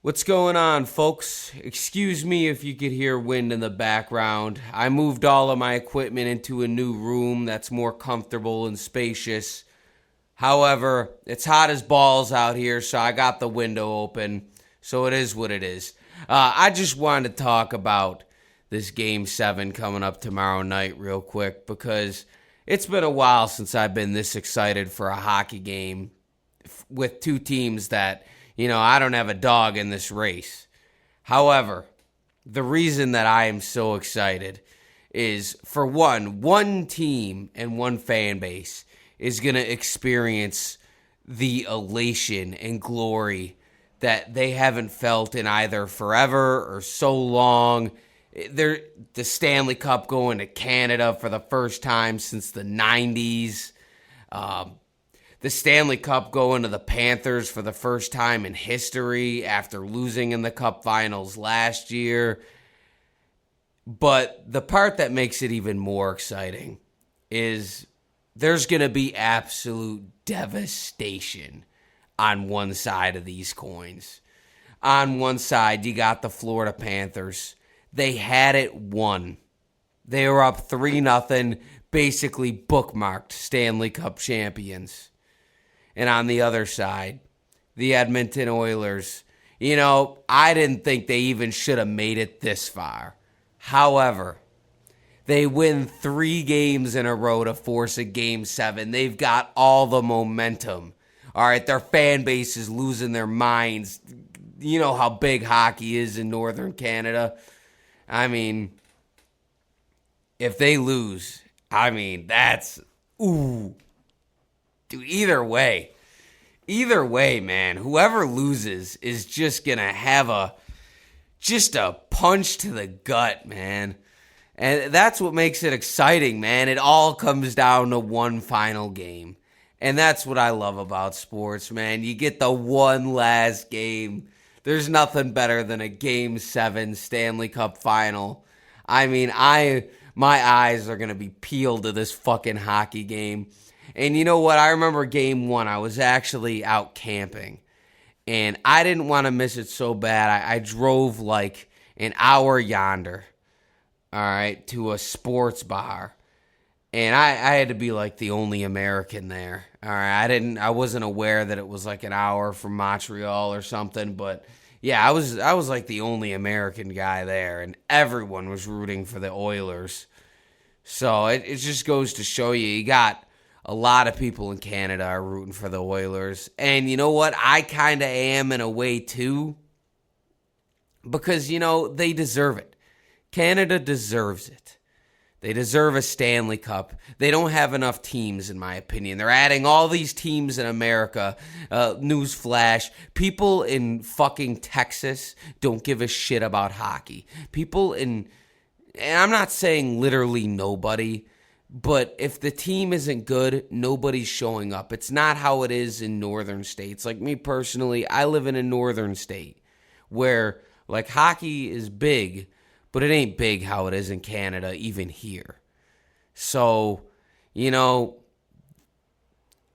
What's going on, folks? Excuse me if you could hear wind in the background. I moved all of my equipment into a new room that's more comfortable and spacious. However, it's hot as balls out here, so I got the window open. So it is what it is. I just wanted to talk about this Game 7 coming up tomorrow night real quick because it's been a while since I've been this excited for a hockey game with two teams that, I don't have a dog in this race. However, the reason that I am so excited is, for one team and one fan base is going to experience the elation and glory that they haven't felt in either forever or so long. The Stanley Cup going to Canada for the first time since the 90s. The Stanley Cup going to the Panthers for the first time in history after losing in the Cup Finals last year. But the part that makes it even more exciting is there's going to be absolute devastation on one side of these coins. On one side, you got the Florida Panthers. They had it won. They were up 3-0, basically bookmarked Stanley Cup champions. And on the other side, the Edmonton Oilers. I didn't think they even should have made it this far. However, they win 3 games in a row to force a Game 7. They've got all the momentum. All right, their fan base is losing their minds. You know how big hockey is in northern Canada. I mean, if they lose, that's, ooh. Dude, either way, man, whoever loses is just going to have a punch to the gut, man. And that's what makes it exciting, man. It all comes down to one final game. And that's what I love about sports, man. You get the one last game. There's nothing better than a Game 7 Stanley Cup final. My eyes are going to be peeled to this fucking hockey game. And you know what? I remember Game 1. I was actually out camping. And I didn't want to miss it so bad. I drove like an hour yonder, all right, to a sports bar. And I had to be like the only American there. All right, I wasn't aware that it was like an hour from Montreal or something. But yeah, I was like the only American guy there. And everyone was rooting for the Oilers. So it just goes to show you got a lot of people in Canada are rooting for the Oilers. And you know what? I kind of am in a way too. Because, they deserve it. Canada deserves it. They deserve a Stanley Cup. They don't have enough teams, in my opinion. They're adding all these teams in America. Newsflash. People in fucking Texas don't give a shit about hockey. And I'm not saying literally nobody, but if the team isn't good, nobody's showing up. It's not how it is in northern states. Like me personally, I live in a northern state where like hockey is big, but it ain't big how it is in Canada, even here. So,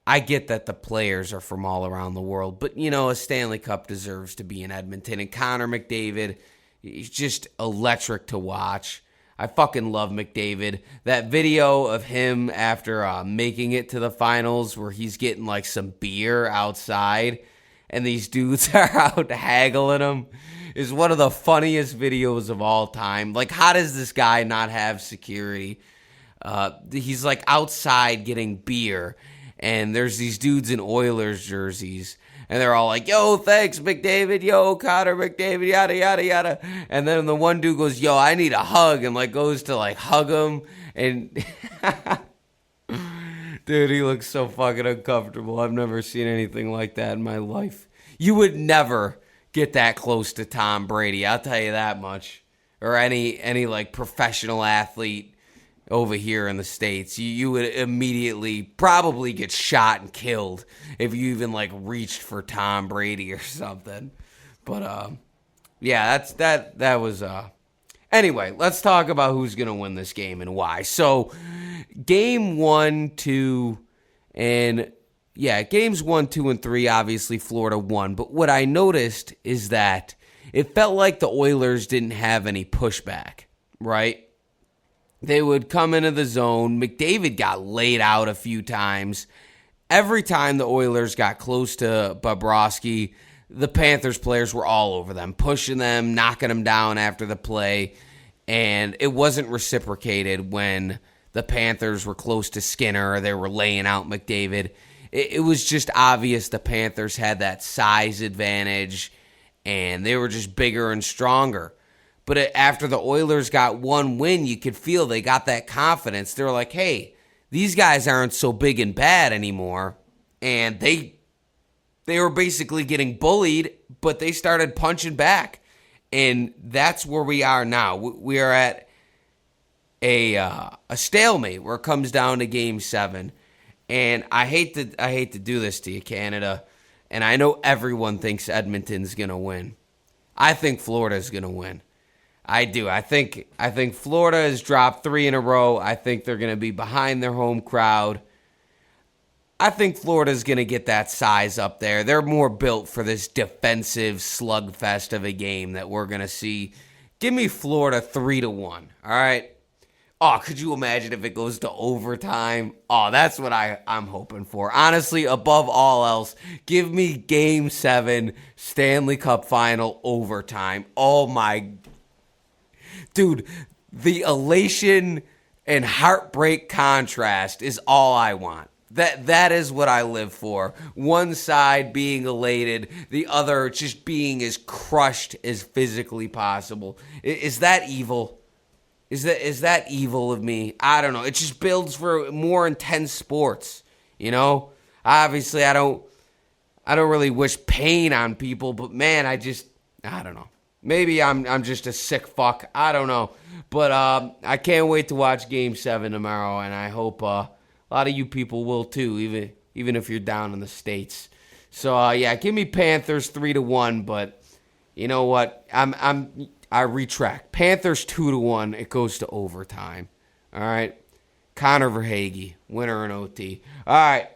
I get that the players are from all around the world, but, a Stanley Cup deserves to be in Edmonton. And Connor McDavid, he's just electric to watch. I fucking love McDavid. That video of him after making it to the finals where he's getting like some beer outside and these dudes are out haggling him is one of the funniest videos of all time. Like, how does this guy not have security? He's like outside getting beer and there's these dudes in Oilers jerseys. And they're all like, yo, thanks, McDavid. Yo, Connor McDavid, yada, yada, yada. And then the one dude goes, yo, I need a hug. And like goes to like hug him. And dude, he looks so fucking uncomfortable. I've never seen anything like that in my life. You would never get that close to Tom Brady. I'll tell you that much. Or any like professional athlete over here in the States. You would immediately probably get shot and killed if you even like reached for Tom Brady or something. But yeah, that was anyway, let's talk about who's going to win this game and why. So, Game 1, 2, and yeah, games 1, 2, and 3, obviously Florida won. But what I noticed is that it felt like the Oilers didn't have any pushback, right? They would come into the zone. McDavid got laid out a few times. Every time the Oilers got close to Bobrovsky, the Panthers players were all over them, pushing them, knocking them down after the play. And it wasn't reciprocated when the Panthers were close to Skinner or they were laying out McDavid. It was just obvious the Panthers had that size advantage, and they were just bigger and stronger. But after the Oilers got one win, you could feel they got that confidence. They were like, hey, these guys aren't so big and bad anymore. And they were basically getting bullied, but they started punching back. And that's where we are now. We are at a stalemate where it comes down to Game 7. And I hate to do this to you, Canada. And I know everyone thinks Edmonton's going to win. I think Florida's going to win. I do. I think Florida has dropped 3 in a row. I think they're going to be behind their home crowd. I think Florida's going to get that size up there. They're more built for this defensive slugfest of a game that we're going to see. Give me Florida 3-1. All right. Oh, could you imagine if it goes to overtime? Oh, that's what I'm hoping for. Honestly, above all else, give me Game 7, Stanley Cup Final, overtime. Oh, my... Dude, the elation and heartbreak contrast is all I want. That is what I live for. One side being elated, the other just being as crushed as physically possible. Is that evil? Is that evil of me? I don't know. It just builds for more intense sports, you know? Obviously, I don't really wish pain on people, but man, I don't know. Maybe I'm just a sick fuck. I don't know. But I can't wait to watch Game 7 tomorrow, and I hope a lot of you people will too, even if you're down in the States. So, yeah, give me Panthers 3-1, but you know what? I retract. Panthers 2-1. It goes to overtime. All right? Connor Verhaeghe, winner in OT. All right.